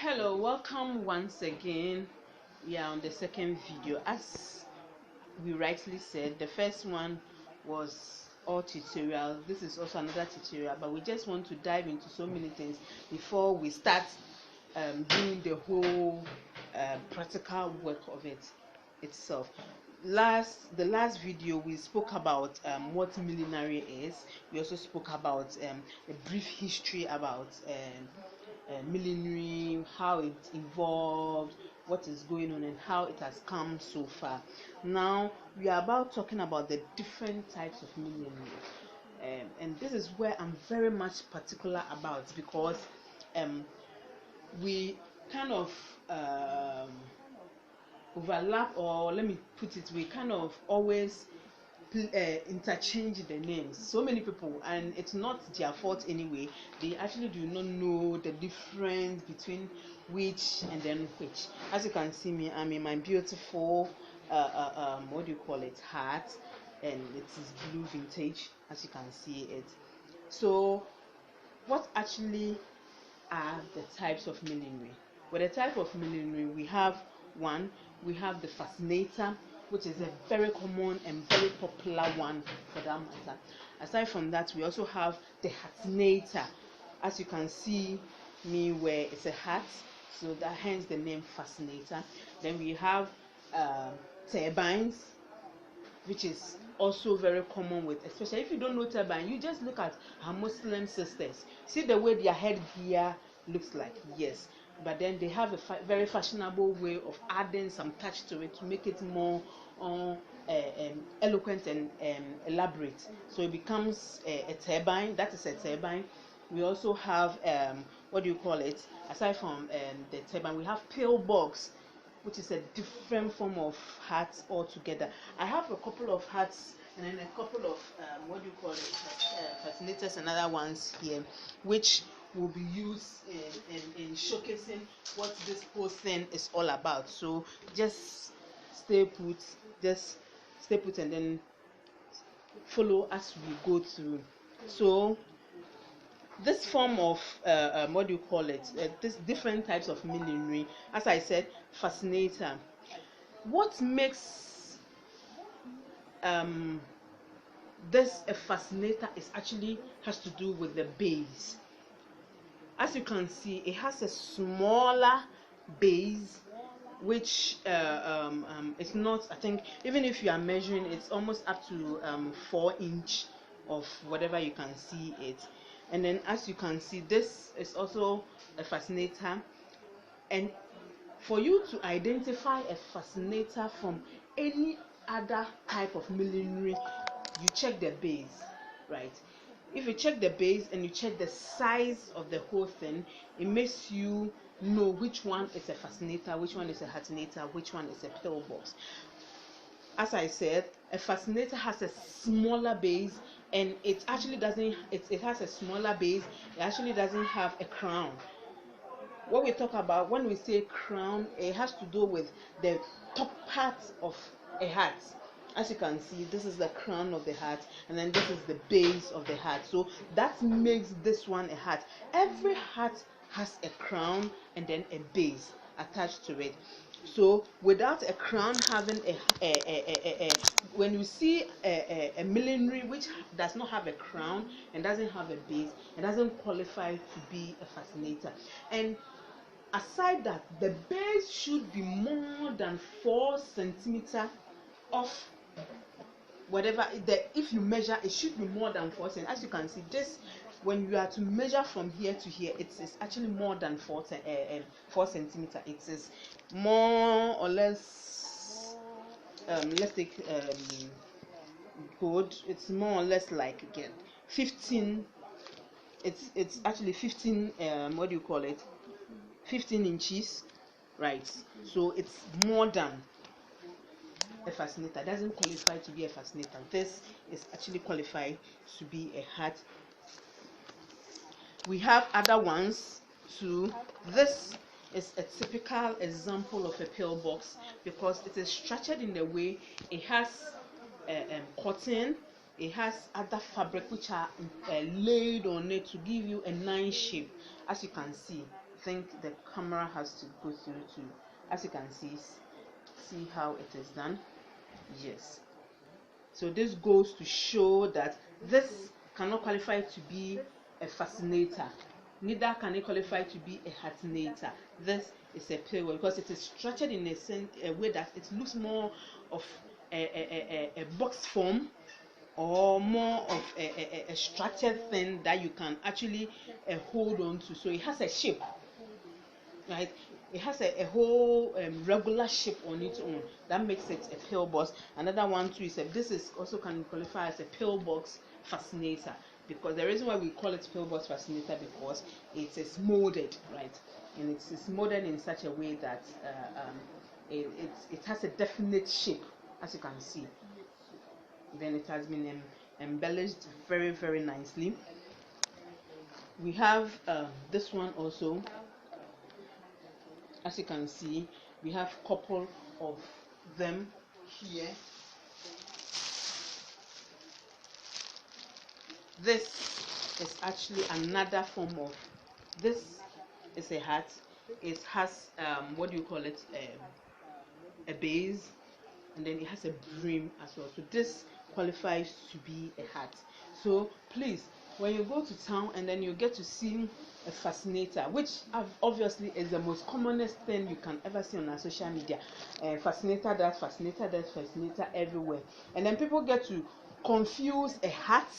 Hello, welcome once again. We are on the second video. As we rightly said, the first one was all tutorial. This is also another tutorial, but we just want to dive into so many things before we start doing the whole practical work of it itself. The last video we spoke about what millinery is. We also spoke about a brief history about millinery, how it evolved, what is going on, and how it has come so far. Now we are about talking about the different types of millinery, and this is where I'm very much particular about, because we kind of overlap, or let me put it, we kind of always interchange the names. So many people, and it's not their fault anyway, they actually do not know the difference between which and then which. As you can see me, I'm in my beautiful what do you call it, hat, and it is blue vintage, as you can see it. So what actually are the types of millinery? Well, the type of millinery, we have the fascinator, which is a very common and very popular one for that matter. Aside from that, we also have the hatinator. As you can see me where it's a hat, so that hence the name fascinator. Then we have turbines, which is also very common with, especially if you don't know turbine, you just look at our Muslim sisters. See the way their headgear looks like, yes. But then they have a very fashionable way of adding some touch to it to make it more eloquent and elaborate. So it becomes a turbine. That is a turbine. We also have what do you call it? Aside from the turbine, we have pillbox, which is a different form of hats altogether. I have a couple of hats and then a couple of what do you call it, fascinators and other ones here, which will be used in showcasing what this whole thing is all about. So just stay put, and then follow as we go through. So this form of what do you call it, this different types of millinery, as I said, fascinator. What makes this a fascinator is actually has to do with the base. As you can see, it has a smaller base, which it's not, I think, even if you are measuring, it's almost up to 4 inch of whatever you can see it. And then as you can see, this is also a fascinator. And for you to identify a fascinator from any other type of millinery, you check the base, right? If you check the base and you check the size of the whole thing, it makes you know which one is a fascinator, which one is a hatinator, which one is a pillbox. As I said, a fascinator has a smaller base, and it actually doesn't, it has a smaller base, it actually doesn't have a crown. What we talk about when we say crown, it has to do with the top part of a hat. As you can see, this is the crown of the hat, and then this is the base of the hat. So that makes this one a hat. Every hat has a crown and then a base attached to it. So without a crown having when you see a millinery which does not have a crown and doesn't have a base, it doesn't qualify to be a fascinator. And aside that, the base should be more than 4 centimeters off whatever if you measure, it should be more than 4 centimeters. As you can see, this, when you are to measure from here to here, it is actually more than 4 centimeters. It is more or less let's take good, it's more or less like, again, 15, it's actually 15 what do you call it, 15 inches, right? So it's more than a fascinator. Doesn't qualify to be a fascinator. This is actually qualified to be a hat. We have other ones too. This is a typical example of a pillbox because it is structured in the way it has cotton, it has other fabric which are laid on it to give you a nice shape. As you can see, think the camera has to go through to, as you can see how it is done. Yes, so this goes to show that this cannot qualify to be a fascinator, neither can it qualify to be a hatinator. This is a pale because it is structured in a way that it looks more of a box form, or more of a structured thing that you can actually hold on to. So it has a shape, right? It has a whole regular shape on its own that makes it a pillbox. Another one too is this is also can qualify as a pillbox fascinator, because the reason why we call it pillbox fascinator because it is molded, right? And it is molded in such a way that it has a definite shape, as you can see. Then it has been embellished very, very nicely. We have this one also. As you can see, we have a couple of them here. This is actually another form of, this is a hat. It has what do you call it, a base, and then it has a brim as well. So this qualifies to be a hat. So please, when you go to town and then you get to see a fascinator, which obviously is the most commonest thing you can ever see on our social media, fascinator everywhere, and then people get to confuse a hat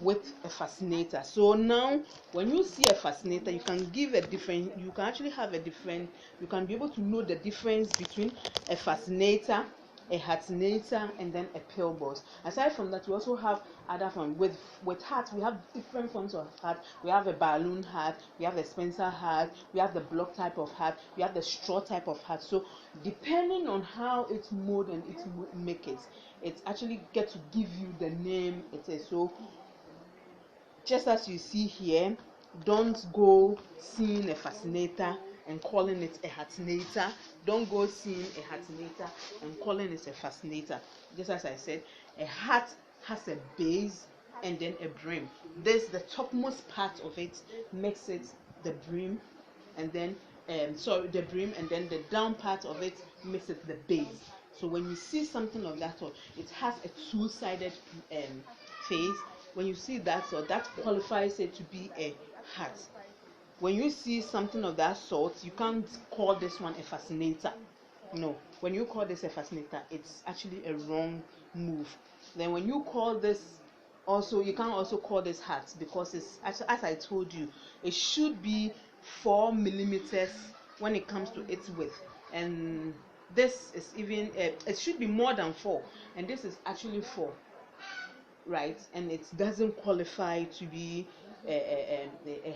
with a fascinator. So now when you see a fascinator, you can give a different, you can actually have a different, you can be able to know the difference between a fascinator, a hatinator, and then a pillbox. Aside from that, we also have other forms. With hats, we have different forms of hat. We have a balloon hat, we have a Spencer hat, we have the block type of hat, we have the straw type of hat. So depending on how it's molded and it's make it actually get to give you the name it is. So just as you see here, don't go seeing a fascinator and calling it a hatinator. Don't go seeing a hatinator and calling it a fascinator. Just as I said, a hat has a base and then a brim. This, the topmost part of it makes it the brim, and then the brim, and then the down part of it makes it the base. So when you see something of that sort, it has a two-sided face. When you see that sort, that qualifies it to be a hat. When you see something of that sort, you can't call this one a fascinator. No, when you call this a fascinator, it's actually a wrong move. Then when you call this, also you can also call this hat, because it's, as I told you, it should be 4 millimeters when it comes to its width, and this is even it should be more than 4, and this is actually 4, right? And it doesn't qualify to be a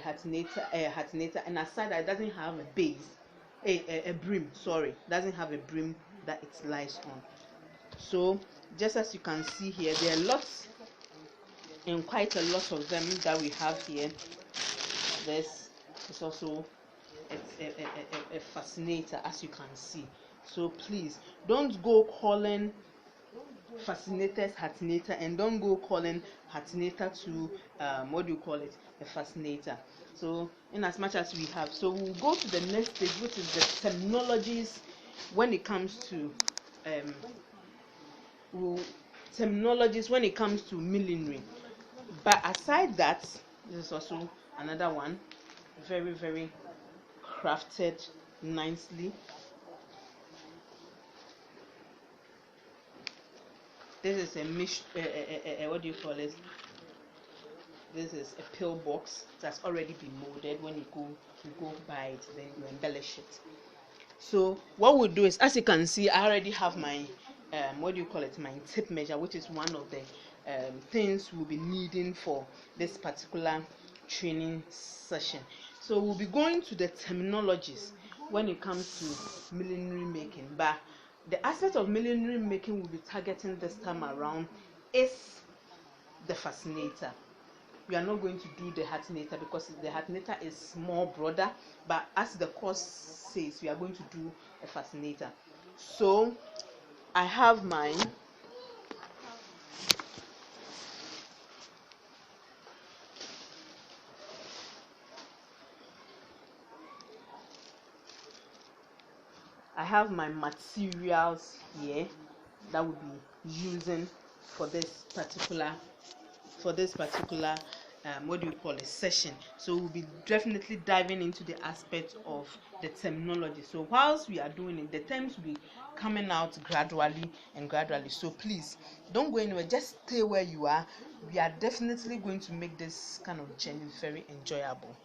hatinator, and aside that, it doesn't have a base, a brim, sorry, doesn't have a brim that it lies on. So just as you can see here, there are lots and quite a lot of them that we have here. This is also a fascinator, as you can see. So please don't go calling fascinators hatinator, and don't go calling hatinator to what do you call it, a fascinator. So in as much as we have, so we'll go to the next stage, which is the terminologies when it comes to when it comes to millinery. But aside that, this is also another one, very, very crafted nicely. This is a what do you call it? This is a pillbox that's already been molded. When you go buy it, then you embellish it. So what we'll do is, as you can see, I already have my what do you call it, my tape measure, which is one of the things we'll be needing for this particular training session. So we'll be going to the terminologies when it comes to millinery making, but the aspect of millinery making we'll be targeting this time around is the fascinator. We are not going to do the hatinator because the hatinator is more broader, but as the course says, we are going to do a fascinator. So I have mine. I have my materials here that we'll be using for this particular what do you call it, session. So we'll be definitely diving into the aspect of the terminology. So whilst we are doing it, the terms will be coming out gradually. So please don't go anywhere, just stay where you are. We are definitely going to make this kind of journey very enjoyable.